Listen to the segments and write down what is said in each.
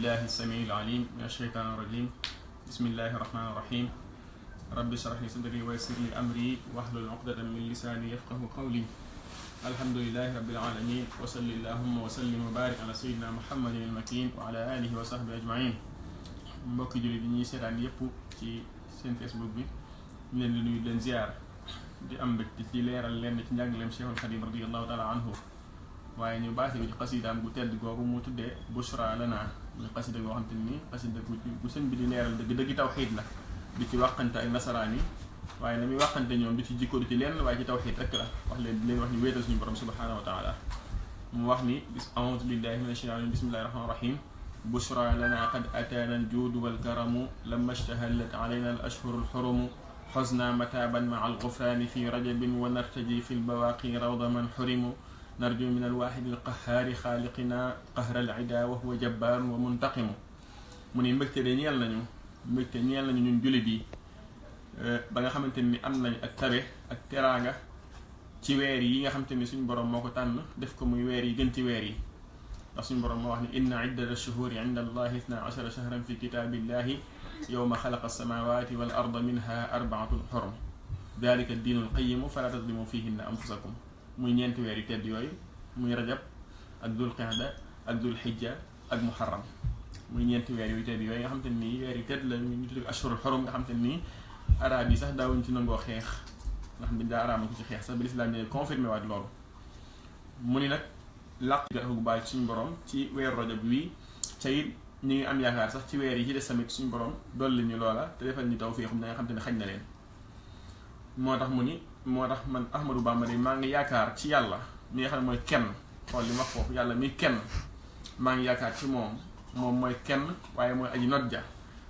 بالله السميع العليم من الشيطان الرجيم بسم الله الرحمن الرحيم رب اشرح لي صدري ويسر لي أمري واحلل عقدة من لساني يفقه قولي الحمد لله رب العالمين وصل اللهم وسلم وبارك على سيدنا محمد المكين وعلى آله وصحبه أجمعين mbokk julli di ñi sétane yépp ci seen Facebook bi ñu leen di nuyu leen ziar di am mbégte ci leeral lenn ci njàngaleem Cheikhul Khadim radiyallahu taala anhu waaye ñu baasi ci xasidaam gu tedd googu mu tuddee Bushra lana muy xasida goo xam te ni xasida gu sëñ bi di leeral dëgg tawxiid la di ci waxante ak nasaraan yi waaye na muy waxante ñoom di ci jikko du ci lenn waaye ci tawxiid rek la wax leen di leen wax ni wéetal suñu borom subhanahu wa taala mu wax ni a'uuzu billahi minash shaytaani bismillahir rahmanir rahim بشرى لنا قد أتانا الجود والكرم لما اشتهلت علينا الأشهر الحرم حزنا متابا مع الغفران في رجب ونرتجي في البواقي روض من حرم نرجو من الواحد القهار خالقنا قهر العدا وهو جبار ومنتقم من mbégte de ñeel nañu ñun jullit yi ba nga xamanteni am nañ ak tabe ak teranga ci weer yi nga xamanteni suñu borom moko tan def ko muy weer yi gën ci weer yi ndax suñu borom moo wax ni inna iddata shuhuri inda allahi 12 shahran fi kitabillahi yawma xalaqa alsamawati wal arda minha arba'atun hurum dalika ad-diinul qayyim fala tadlimu fihinna anfusakum muy ñeenti weer yi tedd yooyu muy rajab ak dul qa'da ak dul hijja ak muharram muy ñeenti weer yu tedd yooyu nga xam te ni weer yi tedd la ñu tudd ashhurul hurum nga xam te ni arab yi sax daawuñ ci nangoo xeex ndax bi daa araama ko ci xeex sax bi l'islam ne confirmé waat loolu mu ni nag làq gu bàyyi suñu borom ci weeru rajab wi ca it ñu ngi am yaakaar sax ci weer yi ci des tamit suñu borom dolli ñu loola te defal ñu tawfiix da nga xam te ne xañ na leen moo tax mu ni moo tax man Ahmadou Bamba de maa ngi yaakaar ci yàlla mi nga xam ne mooy kenn xool li wax foofu yàlla mi kenn maa ngi yaakaar ci moom mooy kenn waaye mooy aji not ja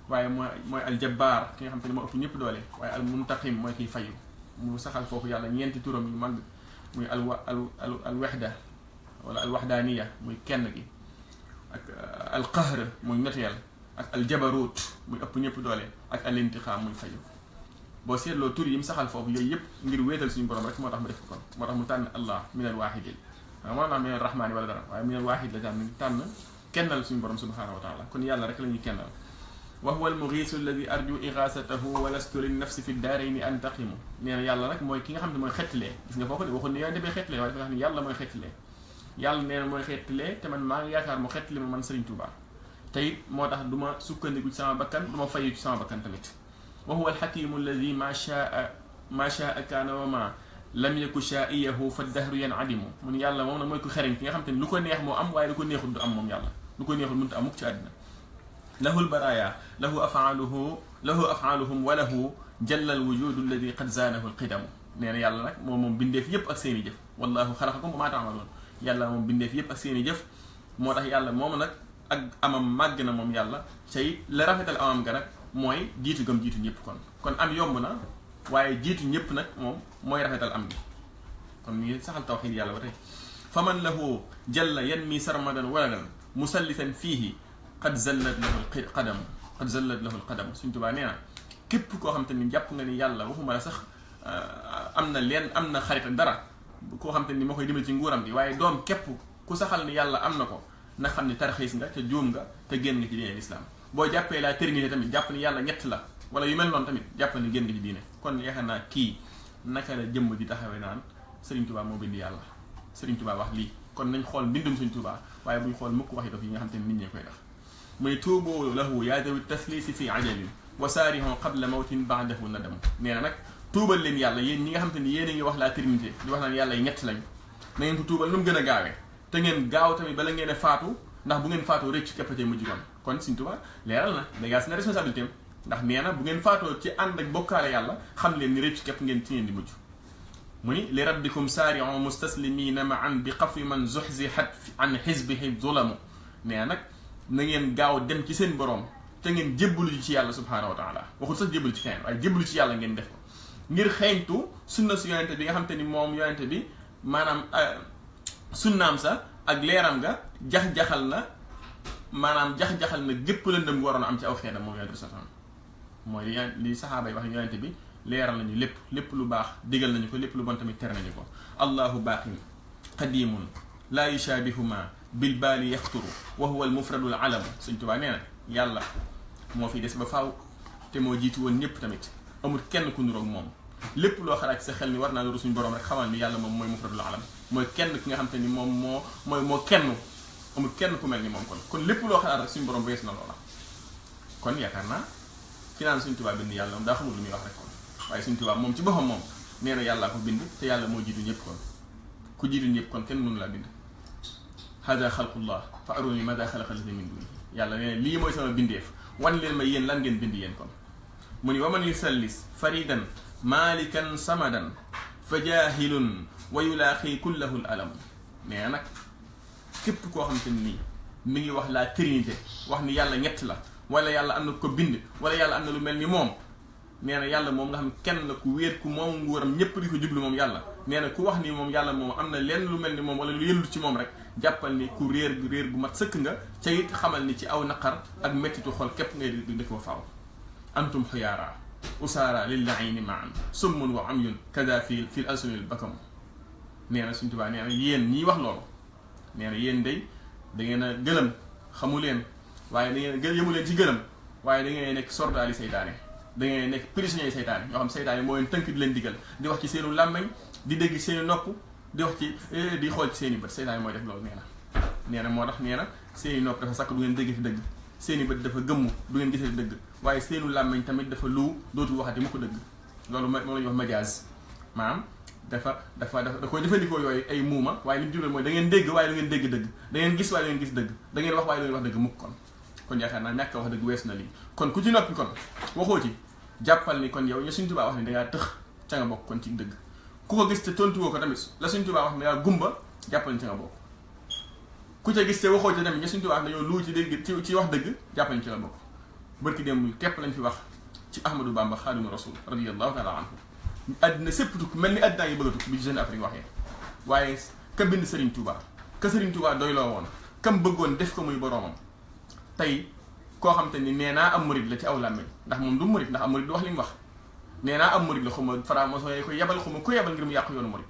waaye mooy aljabbaar ki nga xam te ne moo ëpp ñëpp doole waaye al muntaqim mooy kiy fayu mu saxal foofu yàlla ñeenti turam yu mag muy al wahda wala al wahdaniya muy kenn gi ak al qahr muy noteel ak al jabarut muy ëpp ñëpp doole ak al intiqam muy fayu boo seetloo tur yi mu saxal foofu yooyu yëpp ngir wéetal suñu borom rek moo tax mu def ko kon moo tax mu tànn allah min al waahidin moo tax min al rahmaani wala dara waaye min al waahid la tànn kennal suñu borom subhanahu wa taala kon yàlla rek la ñuy kennal wa huwa al mughiisu alladi arju igaasatahu wa lastu lin nafsi fi daarayni antaqimu nee na yàlla nag mooy ki nga xam ne mooy xettlee gis nga foofu de waxul ne yooyu dafay xettlee waaye dafa wax ni yàlla mooy xettlee yàlla nee na mooy xettlee te man maa ngi yaakaar mu xettlee ma man Serigne Touba te it moo tax du ma sukkandiku ci sama bakkan du ma fayu ci sama bakkan tamit wa huwa al hakimu alladi ma shaa kaana wa ma lam yaku shaa'iyahu fa dahru yanadimu mun yàlla moom nag mooy ku xereñ ki nga xam te ne lu ko neex moo am waaye lu ko neexul du am moom yàlla lu ko neexul mënut a am mukk ci àddina lahu lbaraya lahu afaaluhum wa lahu jalla alwujudu alladi qad zaanahu alqidamu nee na yàlla nag moom bindeef yépp ak seen i jëf wallahu xalaqakum wa maa taamaloon yàlla moom bindeef yépp ak seen i jëf moo tax yàlla moom nag ak amam màgg na moom yàlla cay la rafetal amam ga nag mooy jiitu gëm jiitu ñëpp kon am yomb na waaye jiitu ñëpp nag moom mooy rafetal am gi kon mi ngi saxal tawxiid yàlla ba tey faman lahu jalla yanmi sarmadan waladan musallisan fiihi qad zallat lahu alqadam suñ tubaa nee na képp koo xam te ni jàpp nga ni yàlla waxuma la sax am na xarit dara koo xam te ni moo koy dimbali ci nguuram gi waaye doom képp ku saxal ni yàlla am na ko na xam ni tarxiis nga te juum nga te génn nga ci diine l'islam boo jàppee la trinité tamit jàpp ni yàlla ñett la wala yu mel noonu tamit jàpp ni génn nga ci diine kon yaakaar naa kii naka la jëmm di taxawee naan Serigne Touba moo bind yàlla Serigne Touba wax lii kon nañ xool mbindum Serigne Touba waaye buñ xool mukk waxi dof yi nga xam te ni nit ñee koy def muy tuubu lahu yaa dawi taslisi fi ajalin wa saarihu qabla mawtin ba'dahu nadam nee na nag tuubal leen yàlla yéen ñi nga xam te ni yéen a ngi wax la trinité di wax naan yàlla yi ñett lañ na ngeen ko tuubal nu mu gën a gaawee te ngeen gaaw tamit bala ngeen a faatu ndax bu ngeen faatoo rëcc keppatee mujj kon Serigne Touba leeral na da ngaa si na responsabilité am ndax nee na bu ngeen faatoo ci ànd ak bokkaale yàlla xam leen ni rëcc képp ngeen ci ngeen di mujj mu ni li rabbikum saari'u mustaslimina ma'an bi xafwi man zuhzihat an hizbihi zulamu nee nag na ngeen gaaw dem ci seen borom te ngeen jébbalu ci yàlla subhanahu wa taala waxul sax jébbalu ci keneen waaye jébbalu ci yàlla ngeen def ko ngir xeeñtu sunna su yonente bi nga xam te ni moom yonente bi maanaam sunnaam sa ak leeram nga jax-jaxal na gépp lëndëm gu waroon a am ci aw xeetam moom yonente bi sallallahu mooy li saxaaba yi wax yonente bi leeral nañu lépp lu baax digal nañu ko lépp lu bon tamit tere nañu ko allahu baaqin qadimun laa yushaabihuma bil baali yaxturu wa huwa al mufradul alamu Sëñ Tuubaa nee na yàlla moo fi des ba faaw te moo jiitu woon ñëpp tamit amul kenn ku niroog moom lépp loo xalaat sa xel ni war naa nuru suñu borom rek xamal ni yàlla moom mooy mufradul alam mooy kenn ki nga xam te ni moom moo kenn amul kenn ku mel ni moom kon lépp loo xalaat rek suñu borom wees na loola kon yaakaar naa ci naan Sëñ Tuubaa bind yàlla moom daa xamul lu muy wax rek kon waaye Sëñ Tuubaa moom ci boppam moom nee na yàllaa ko bind te yàlla moo jiitu ñëpp kon ku jiitu ñëpp kon kenn mënu laa bind hada xalqullah fa aruni mada xalaqa llazina min duni yàlla nee na lii mooy sama bindeef wan leen ma yéen lan ngeen bind yéen kon mu ni waman yusallis faridan malikan samadan fa jahilun wa yulaaqi kullahu l alam nee na nag képp koo xam te nii mi ngi wax la trinité wax ni yàlla ñett la wala yàlla am na ko bind wala yàlla am na lu mel ni moom nee na yàlla moom nga xam kenn la ku wéet ku moom nguuram ñépp di ko jublu moom yàlla nee na ku wax ni moom yàlla moom am na lenn lu mel ni moom wala lu yëllu ci moom rek jàppal ni ku réer gu mat sëkk nga ca it xamal ni ci aw naqar ak mettitu xol képp ngay di ko faaw antum xuyaara usaara lillaayni maan summun wa amyun kada fi alsunil bakam nee na Sëñ Tuubaa nee na yéen ñiy wax loolu nee na yéen day da ngeen a gëlëm xamu leen waaye da ngeen yëmu leen ci gëlëm waaye da ngeen nekk sordaali seytaane da ngeen nekk prisonnier seytaane ñoo xam seytaane moo leen tënk di leen digal di wax ci seenu làmmeñ di dégg seeni nopp di wax ci di xool ci seeni bët seytaane mooy def loolu nee na moo tax nee na seeni nopp dafa sakk du ngeen dégg ci dëgg seeni bët dafa gëmmu du ngeen gisati dëgg waaye seenu làmmeñ tamit dafa lu dootul waxati mu ko dëgg loolu moom la ñuy wax majaaz maanaam da koy jëfandikoo yooyu ay muuma waaye li mu jublu mooy da ngeen dégg waaye du ngeen dégg dëgg da ngeen gis waaye du ngeen gis dëgg da ngeen wax waaye du ngeen wax dëgg mukk kon yaakaar naa ñàkk a wax dëgg wees na lii kon ku ci noppi kon waxoo ci jàppal ni kon yow ñu Sëñ Tuubaa wax ni dangaa tëx ca nga bokk kon ci dëgg ku ko gis te tontuwoo ko tamit la Sëñ Tuubaa wax ne dangaa gumba jàppal ni ca nga bokk ku ca gis te waxoo ci tamit ñu Sëñ Tuubaa wax ne yow lu ci dégg ci wax dëgg jàppal ni ci la bokk barki démb képp lañ fi wax ci Ahmadou Bamba Xaadimu Rasuul radiyallahu taala anhu àddina sépp tukk mel ni àddinaa yi bëgg a tukk bi Jeune Afrique waxee waaye ka bind Serigne Touba ka Serigne Touba doyloo woon kam bëggoon def ko muy boroomam tey koo xam te ni nee naa am murid la ci aw làmmiñ ndax moom du murid ndax am murid du wax li mu wax nee naa am murid la xuma franc-maçon yi koy yebal xuma ku yebal ngir mu yàq yoonu murid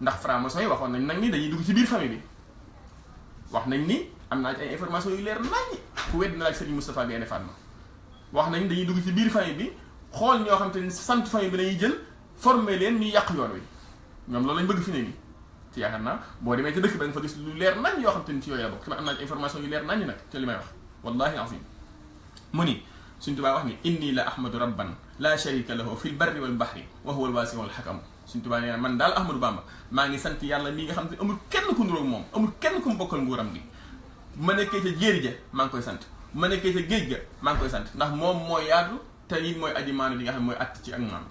ndax franc-maçon yi waxoon nañ nag ni dañuy dugg ci biir famille bi wax nañ ni am naa ci ay information yu leer naññi ku wedd na laaj Serigne Moustapha Gaïndé Fatma wax nañ dañuy dugg ci biir famille bi xool ñoo xam te ni sant famille bi lañuy jël former leen ñuy yàq yoon wi ñoom loolu lañ bëgg fi ne nii ci yaakaar naa boo demee ca dëkk ba nga fa gis lu leer nañ yoo xam te ni ci yooyu la bokk ci ma am naa information yu leer nañ nag te li may wax wallahi azim mu ni Sëñ Tuubaa wax ni inni la ahmadu rabban la sharika lahu fil barri wal bahri wa huwa al wasi wal hakam Sëñ Tuubaa nee na man daal Ahmadou Bamba maa ngi sant yàlla mii nga xam te amul kenn ku nuróog moom amul kenn ku mu bokkal nguuram gi ma nekkee ca jéeri ja maa ngi koy sant ma nekkee ca géej ga maa ngi koy sant ndax moom mooy yaatu te it mooy aji maanu li nga xam ne mooy att ci ak maanu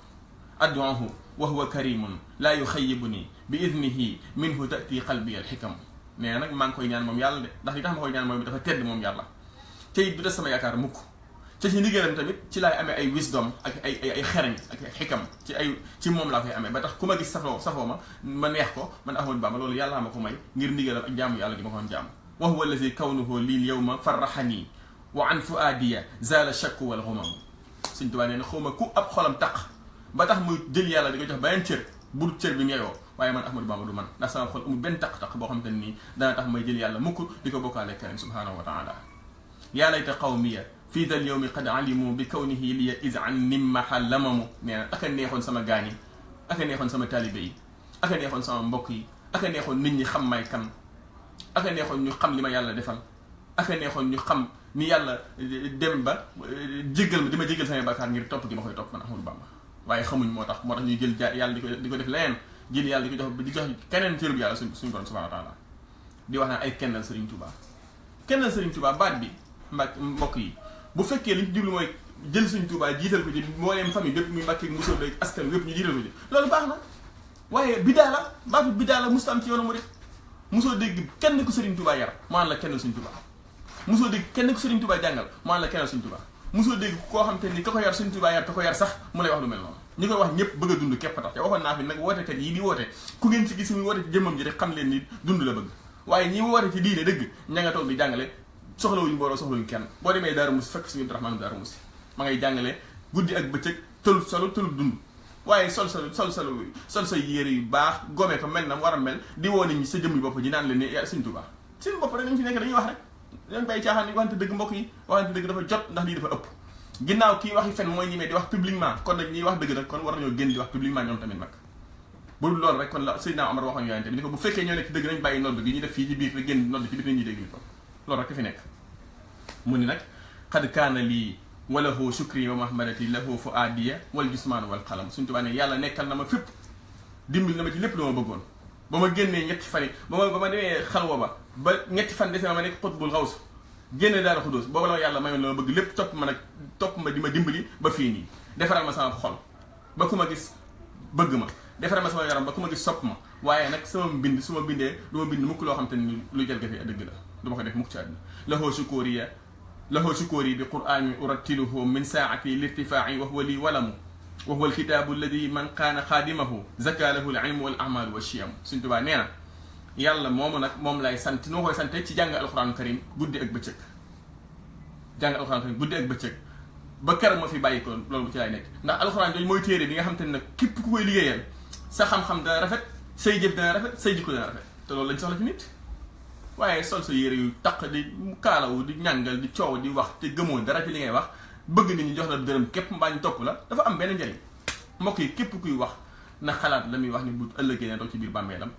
adduahu wa huwa karimun laa yuxayyibuni bi idnihi minhu tati qalbi al xikam nee na nag maa ngi koy ñaan moom yàlla de ndax li tax ma koy ñaan mooy dafa tedd moom yàlla te it du des sama yaakaar mukk te ci ndigalam tamit ci laay amee ay wisdom ak ay xereñ ak ay xikam ci moom laa koy amee ba tax ku ma gis safoo ma neex ko man Ahmadou Bamba loolu yàlla ma ko may ngir ndigalam ak jaamu yàlla gi ma ko doon jaamu wa huwa allazi kawnuhu lil yawma farraxani wa an fuadiya zala shakku wal xumam Sëñ Tuubaa nee na xawma ku ab xolam taq ba tax muy jël yàlla di ko jox beneen cër bu dul cër bi ñeyoo waaye man Ahmadou Bamba du man ndax sama xol amul benn taq-taq boo xam te nii dana tax may jël yàlla mukk di ko bokkaale keneen subhanahu wa taala yaa layta qawmiya fii dal yawmi qad alimu bi kawnihi liya is an nimmaha lamamu nee na aka neexoon sama gaañ yi aka neexoon sama taalibe yi aka neexoon sama mbokk yi aka neexoon nit ñi xam may kan aka neexoon ñu xam li ma yàlla defal aka neexoon ñu xam ni yàlla dem ba jéggal ma di ma jéggal samay bakkaar ngir topp gi ma koy topp man Ahmadou Bamba waaye xamuñ moo tax ñuy jël yàlla di ko def leneen jël yàlla di jox keneen cërub yàlla suñu borom subhanahu wa taala di wax naan ay kennal Serigne Touba baat bi mbokk yi bu fekkee liñ ci jublu mooy jël Serigne Touba jiital ko ci mbooleem famille bépp muy Mbàkke Mbusoo beeg askan wépp ñu jiital ko ci loolu baax na waaye bidaa la baatu bidaa la musta am ci yoonu murid musoo dégg kenn ku Serigne Touba yar maan la kennal Serigne Touba musoo dégg kenn ku Serigne Touba jàngal maan la kennal Serigne Touba musoo dégg koo xam te ni ka ko yar Serigne Touba yar ka ko yar sax mu lay wax lu mel noonu ñi koy wax ñëpp bëgg a dund képp tax te waxoon naa fi nag wootekat yi di woote ku ngeen ci gis muy woote ci jëmmam ji rek xam leen ni dund la bëgg waaye ñi woote ci diine dëgg ña nga toog di jàngale soxlawuñu mbooloo soxlawuñu kenn boo demee Daaru Musi fekk suñu Abdourahmane Daaru Musi ma ngay jàngale guddi ak bëccëg tëlut solo tëlut dund waaye sol sa yére yu baax gome ko mel na war a mel di woo nit ñi sa jëmm bopp ji naan leen ne Serigne Touba seen bopp rek nañ fi nekk dañuy wax rek dañ bàyyi caaxaan ni waxante dëgg mbokk yi waxante dëgg dafa jot ndax lii dafa ëpp ginnaaw kii waxi fen mooy ñimee di wax publiquement kon nag ñiy wax dëgg nag kon war nañoo génn di wax publiquement ñoom tamit nag bu dul loolu rek kon la Seydina Omar waxoon yonente bi ni ko bu fekkee ñoo nekk ci dëgg nañ bàyyi nodd gi ñu def fii ci biir te génn nodd ci biir nit ñi dégg ni ko loolu rek fi nekk mu ni nag xad kaana lii walahu shukri wa mahmadati lahu fuadiya wal jismaan wal qalam suñu tubaab ne yàlla nekkal na ma fépp dimbali na ma ci lépp lu ma bëggoon ba ma génnee ñetti fan yi ba ma demee xalwa ba ñetti fan dese ma nekk xutbul xaws génne daara xudóos boobu la yàlla mayoon la ma bëgg lépp topp ma di ma dimbali ba fii nii defaral ma sama xol ba ku ma gis bëgg ma defaral ma sama yaram ba ku ma gis sopp ma waaye nag sama mbind su ma bindee du ma bind mukk loo xam te ni lu jalgati dëgg la du ma ko def mukk ci àdduna lahu shukuri bi qur'ani urattiluhu min saati lirtifaa'i wa huwa li walamu wa huwa alkitaabu alladi man kaana xaadimahu zaka lahu al ilmu wal amalu wa shiyam Sëñ Tuubaa nee na yàlla moomu nag moom lay sant noo koy sante ci jàng alxuraanu karim guddi ak bëccëg jàng alxuraanu karim guddi ak bëccëg ba keroog ma fi bàyyi ko loolu ci lay nekk ndax alxuraan jooju mooy téere bi nga xam te ne nag képp ku koy liggéeyal sa xam-xam dana rafet say jëf dana rafet say jikko dana rafet te loolu lañ soxla ci nit waaye sol sa yére yu taq di kaalawu di ñàngal di coow di wax te gëmoo dara ci li ngay wax bëgg nit ñi jox la dërëm képp mbaa ñu topp la dafa am benn njëriñ mbokk yi képp kuy wax na xalaat la muy wax ni bu ëllëgee ne toog ci biir bàmmeelam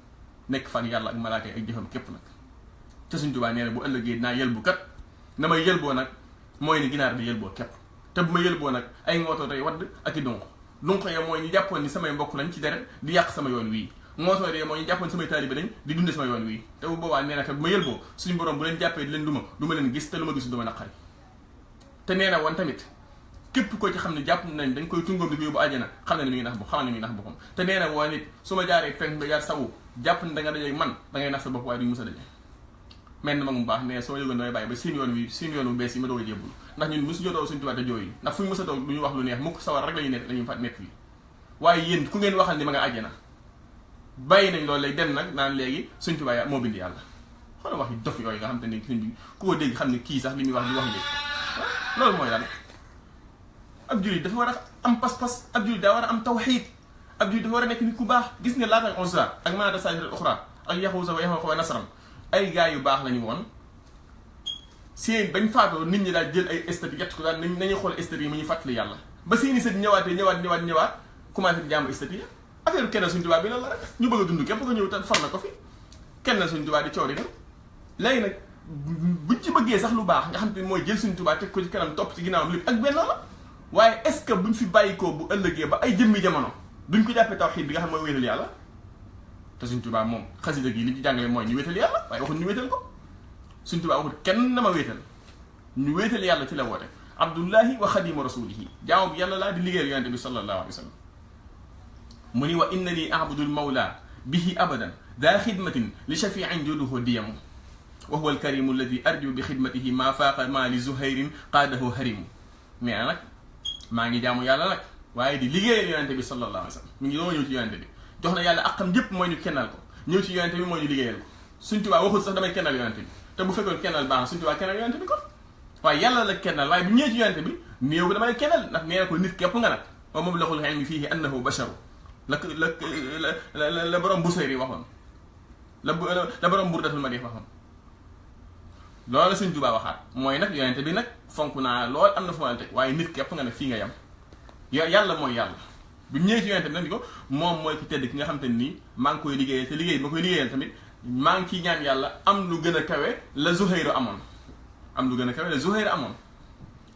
nekk fan yàlla ak malaaka yi ak jëfam képp nag te Sëñ Tuubaa nee na bu ëllëgee dinaa yëlbu kat na may yëlboo nag mooy ni ginaar bi yëlboo képp te bu ma yëlboo nag ay ngootoo day wadd ak i dunq ya mooy ñu jàppoon ni samay mbokk lañ ci deret di yàq sama yoon wii ngootoo de mooy ñu jàppoon samay taalibe lañ di dunde sama yoon wii te bu boobaa nee na kat bu ma yëlboo suñu borom bu leen jàppee di leen duma du ma leen gis te lu ma gisul du ma naqari te nee na woon tamit képp ko ci xam ne jàpp nañ dañ koy tungoom di ko yóbbu àjjana xam ne mi ngi nax bu xamal ne mi ngi nax boppam te nee na woo nit su ma jaaree penk ba jaar sawu jàpp ne da nga dajeeg man da ngay nax sa bopp waaye duñu mës a daje mel na mag mu baax ne soo yëgoon damay bàyyi ba seen yoon bu bees yi ma doog a jébbul ndax ñun mosu jotoo Sëñ Tuubaa te jooyi ndax fu ñu mës a toog du ñu wax lu neex mukk sawar rek lañuy fat nekk li waaye yéen ku ngeen waxal ni ma nga àjjana bàyyi nañ loolu lay dem nag naan léegi Sëñ Tuubaa moo bind yàlla xoolal wax yi dof yooyu nga xam te ne sëñ bi ku ko dégg xam ne kii sax li muy wax di wax léegi loolu mooy lan ab jullit dafa war a am pas-pas ab jullit daa war a am tawxiid ab jullit dafa war a nekk nit ku baax gis nga laata Uzza ak Manaata saajiratul uxraa ak Yaxuusa wa Yaxuuqa wa Nasran ay gars yu baax lañu woon seen bañ faatoo nit ñi daal jël ay stati yett ko daal nañuy xool stati yi mu ñu fàttali yàlla ba seeni sët ñëwaat commencé di jaamu stati ya affaire kenn Sëñ Tuubaa bi loolu la rek ñu bëgg a dund képp ko ñëw te far na ko fi kenn Sëñ Tuubaa di coori dem léegi nag buñ ci bëggee sax lu baax nga xam te mooy jël Sëñ Tuubaa teg ko ci kanam topp ci ginnaawam lépp ak benn la waaye est-ce que buñ fi bàyyikoo bu ëllëgee ba ay jëmmi jamono duñ ko jàppee tawxiid bi nga xam mooy wéetal yàlla te Sëñ Tuubaa moom xasida gi li ci jàngale mooy ñu wéetal yàlla waaye waxul ñu wéetal ko Sëñ Tuubaa waxul kenn na ma wéetal ñu wéetal yàlla ci la woote abdullahi wa xadimu rasulihi jaamu bi yàlla laa di liggéeyal yonente bi sallallahu alayhi wa sallam mu ni wa inna li abudul mawla bihi abadan daa xidmatin li shafiin juduhu diyamu wa huwa alkarimu alladi arju bi xidmatihi maa faaqa maa li zuhayrin qaadahu harimu mais nag maa ngi jaamu yàlla nag waaye di liggéeyal yonente bi sallallahu alayhi wa sallam mi ngi doo ñëw ci yonente bi jox na yàlla akam yépp mooy ñu kennal ko ñëw ci yonente bi mooy ñu liggéeyal ko Sëñ Tuubaa waxul sax damay kennal yonente bi te bu fekkoon kennal baax na Sëñ Tuubaa kennal yonente bi kon waaye yàlla la kennal waaye bu ñëwee ci yonente bi néew ko damay kennal ndax nee na ko nit képp nga nag wa mablaghul ilmi fiihi annahu basharu la borom Busayri waxoon la borom Burdatul Madih waxoon loolu la Sëñ Tuubaa waxaat mooy nag yonente bi nag fonk naa lool am na fu ma teg waaye nit képp nga ne fii nga yem yàlla mooy yàlla bu ñëwee ci yonente bi nag di ko moom mooy ki tedd ki nga xam te nii maa ngi koy liggéeyal te liggéey ma koy liggéeyal tamit maa ngi ciy ñaan yàlla am lu gën a kawe la Zuhayru amoon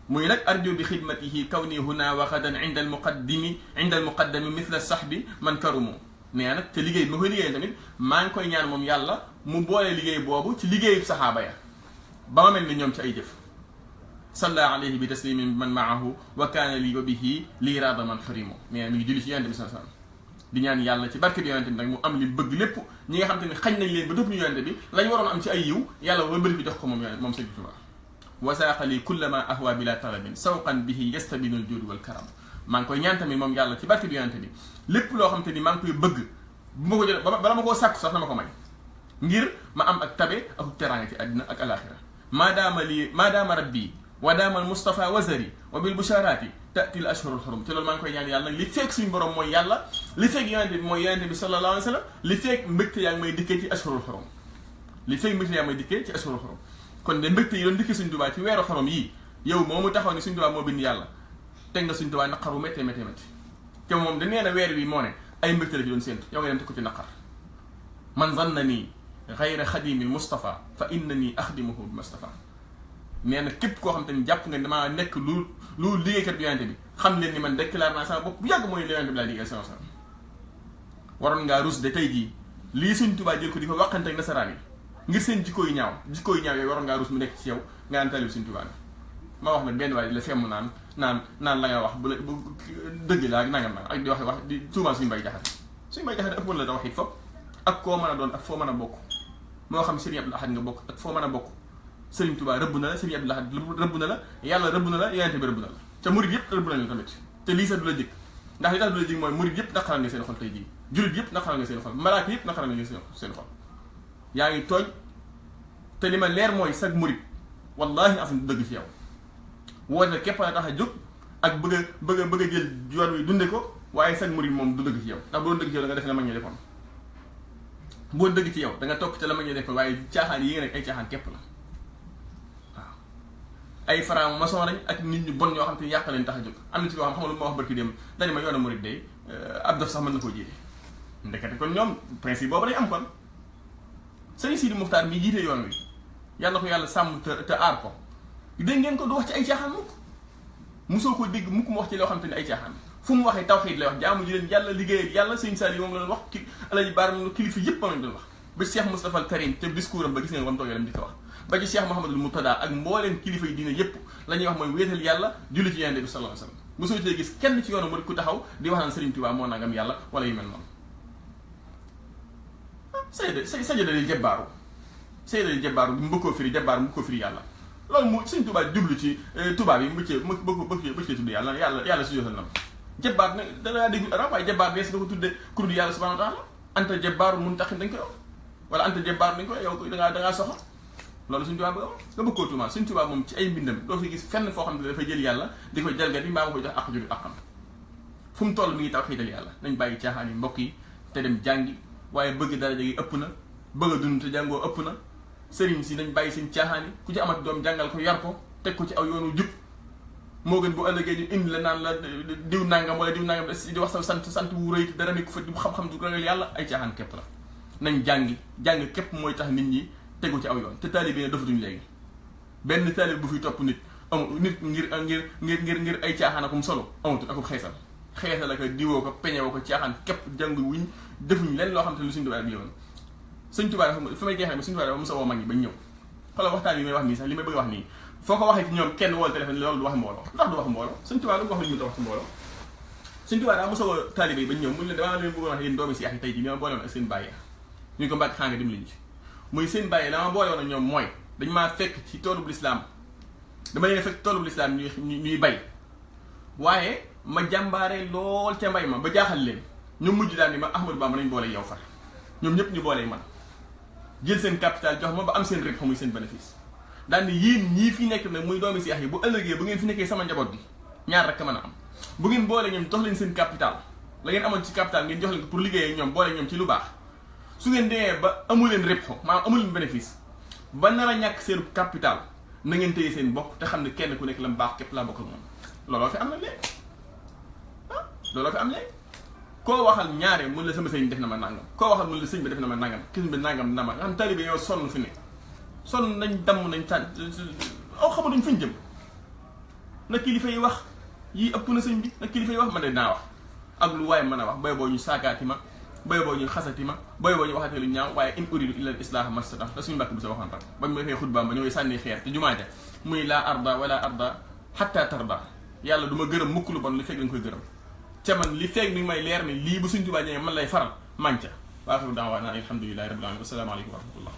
muy nag arju bi xidmatihi kawni huna wa xadan inda almuqaddami mithla sahbi man karumu nee nag te liggéey bi ma koy liggéeyal tamit maa ngi koy ñaan moom yàlla mu boole liggéey boobu ci liggéeyu saxaaba ya ba ma mel ni ñoom ci ay jëf salla alayhi bi taslimin man maahu wa kaana li wa bihi lii raada man xurimu mais mi ngi julli ci yonente bi sallallahu alayhi wasallam di ñaan yàlla ci barke bi yonente bi nag mu am li bëgg lépp ñi nga xam te ne xañ nañ leen ba dëpp ñu yonente bi lañ waroon am ci ay yiw yàlla ba bëri ko jox ko moom Sëñ Tuubaa wasaaqa li kulla ma ahwa bila talabin sawqan bihi yastabinu al juud wal karam maa ngi koy ñaan tamit moom yàlla ci barke bi yonente bi lépp loo xam te ni maa ngi koy bëgg bu ma ko jël bala ma koo sàkku sax na ma ko may ngir ma am ak tabe ak teraanga ci àddina ak alaxira maadaama rabbi wa daamal Mustafa wazari wa bil busharati ta'ti al ashhurul hurum te loolu maa ngi koy ñaan yàlla nag li fekk suñu borom mooy yàlla li fekk yonente bi mooy yonente bi sallallahu alayhi wa sallam li fekk mbégte yaa ngi may dikkee ci ashhurul hurum li fekk mbégte yaa may dikkee ci ashuru xorom kon de mbégte yi doon dikkee Sëñ Tuubaa ci weeru xorom yii yow moomu taxaw ne Sëñ Tuubaa moo bind yàlla teg nga Sëñ Tuubaa naqar bu méttee méttee métti te moom da nee na weer wi moo ne ay mbégte la ci doon séentu yow nga dem te ko ci naqar man zanna nii xayra xadimi Mustafa fa inna nii axdimuhu bi Mustafa nee na képp koo xam te ni jàpp nga damaa nekk lu liggéeykat bi yonente bi xam leen ni man déclaré naa sama bopp bu yàgg mooy yonente bi laa liggéey sama waroon ngaa rus de tey jii lii Sëñ Tuubaa jël ko di ko waxante ak nasaraan yi ngir seen jikko yu ñaaw yooyu waroon ngaa rus mu nekk ci yow nga naan talib Sëñ Tuubaa ma wax nag benn waaye la femm naan la nga wax bu dëgg laa nangam nag ak di wax di tuumaal Sëñ Mbay Jaxate Sëñ Mbay Jaxate ëpp la da wax it foofu ak koo mën a doon ak foo mën a bokk moo xam Sëriñ Abdul Ahad nga bokk ak foo mën a bokk Sëriñ Tuubaa rëbb na la Sëriñ Abdul Ahad rëbb na la yàlla rëbb na la yonente bi rëbb na la te murid yëpp rëbb nañ la tamit te lii sax du la jëkk ndax li tax du la jëkk mooy murid yëpp naqaral nga seen xol tey jii jullit yëpp naqaral nga seen xol malaaka yëpp naqaral nga seen xol yaa ngi tooñ te li ma leer mooy sag murid wallahi asan du dëgg ci yow woote la képp la tax a jóg ak bëgg a jël yoon wi dunde ko waaye sag murid moom du dëgg ci yow ndax bu doon dëgg ci yow da nga def la mag ñi defoon boo dëgg ci yow da nga topp ca la mag ñi defoon waaye caaxaan yi nga nekk ay caaxaan képp la waaw ay franc maçon lañ ak nit ñu bon ñoo xam te yàq leen tax a jóg am na ci koo xam lu ma wax barki dem dañu ma yoonu murid day ab dof sax mën na koo jiite ndekete kon ñoom principe boobu lay am kon Sëriñ Sidi Muxtaar mi jiite yoon wi yàlla ko yàlla sàmm te aar ko dégg ngeen ko du wax ci ay caaxaan mukk mosoo ko dégg mukk mu wax ci loo xam te ne ay caaxaan fu mu waxee tawxiid lay wax jaamu ji leen yàlla liggéey ak yàlla Sëriñ Saliou moom la doon wax ki Alaaji Baar moom kilifa yëpp moom lañ doon wax ba Cheikh Moustapha al Karim te discours am ba gis ngeen ba mu toogee dem di ko wax ba ci Cheikh Mouhamadul Moutada ak mbooleem kilifa yi diine yëpp la ñuy wax mooy wéetal yàlla julli ci Yonent bi sallallahu alayhi wasallam mosoo cee gis kenn ci yoonu mu ku taxaw di wax naan Sëriñ Tuubaa moo nangam yàlla wala yu mel noonu sajada li jabbaaru sajada li jabbaaru mbukkoo firi jabbaaru mbukkoo firi yàlla loolu mu Sëriñ Tuubaa jublu ci tubaab yi bëccee tudd yàlla si jotal na ma jabbaar ne danaa dégg arab waaye jabbaar bees da ko tudde kurdu yàlla subhanahu wa taala anta jabbaaru mun taxin dañ koy wax wala anta jabbaaru dañ koy yow dangaa soxla loolu Sëriñ Tuubaa bëgg nga bëgg koo tuumaal Sëriñ Tuubaa moom ci ay mbindam doo fi gis fenn foo xam ne dafay jël yàlla di ko jalgati mbaa ma koy jox ak juri akam fu mu toll mi ngi tawxiidal yàlla nañ bàyyi caaxaan yi mbokk yi te dem jàngi waaye bëgg daraja gi ëpp na bëgg a dund te jàngoo ëpp na sëriñ si nañ bàyyi seen caaxaan yi ku ci amat doom jàngal ko yar ko teg ko ci aw yoonu jub moo gën bu ëllëgee ñu indi la naan la diw nangam wala diw nangam di wax sa sant wu rëy dara nekk fa du xam-xam du ragal yàlla ay caaxaan képp la nañ jàng képp mooy tax nit ñi tegu ci aw yoon te taalibe ne dofatuñ léegi benn taalibe bu fi topp nit amul nit ngir ay caaxaan akum solo amatul akum xeesal ak diwoo ko peñewoo ko caaxaan képp jàngul wuñ defuñ leen loo xam te lu Sëriñ Tuubaa ak yoon Sëriñ Tuubaa fi may jeexee ba Sëriñ Tuubaa dafa mos a woo mag ñi bañ ñëw xoolal waxtaan yi may wax nii sax li may bëgg a wax nii foo ko waxee ci ñoom kenn wol téléphone loolu du wax mbooloo ndax du wax mbooloo Sëriñ Tuubaa lu mu wax lu ñu wax ci mbooloo Sëriñ Tuubaa daa mos a woo taalibe yi bañ ñëw mu ne damaa leen bëggoon wax yéen doomi Seex yi tey jii li ma boole woon ak seen bàyyi ñu ko mbàkk xaa nga dim liñ ci muy seen bàyyi la ma boole woon ak ñoom mooy dañ maa fekk ci toolub lislaam dama leen fekk toolub lislaam ñuy bay waaye ma jàmbaare lool ca mbay ma ba jaaxal leen ñoom mujj daal ni ma Ahmadou Bamba nañ boole yow far ñoom ñëpp ñu boole man jël seen capital jox ma ba am seen rek muy seen bénéfice daal ni yéen ñii fi nekk nag muy doomi Seex yi bu ëllëgee bu ngeen fi nekkee sama njaboot gi ñaar rek mën a am bu ngeen boole ñoom jox leen seen capital la ngeen amoon ci capital ngeen jox leen ko pour liggéey ak ñoom boole ñoom ci lu baax su ngeen demee ba amu leen rek maanaam amu leen bénéfice ba nar a ñàkk seen capital na ngeen téye seen bopp te xam ne kenn ku nekk la mu baax képp laa bokk ak moom looloo fi am na léegi looloo fi am léegi koo waxal ñaare mun la sama sëñ def na ma nangam koo waxal mun la sëñ bi def na ma nangam kii bi nangam na ma nga xam taalibe yow sonn fi ne sonn nañ damm nañ tàn aw xamatuñ fuñ jëm na kilifa yi wax yii ëpp na sëñ bi na kilifa yi wax man de naa wax ak lu waaye mën a wax bay boo ñu saakaati ma bay boo ñu xasati ma bay boo ñu waxatee lu ñaaw waaye in uridu illa al islaha mastata la suñu mbàkk bi sa waxoon rek ba mu defee xutbaam ba ñëwee sànni xeer te jumaa ja muy laa arda wala arda hatta tarda yàlla du ma gërëm mukk lu bon li fekk dañ koy gërëm ca man li feeg mi ngi may leer ne lii bu Sëriñ Tuubaa ñëwee man lay faral manca waaxiru daawaana alhamdulillahi rabbil alamin wassalaamu aleykum wa rahmatullah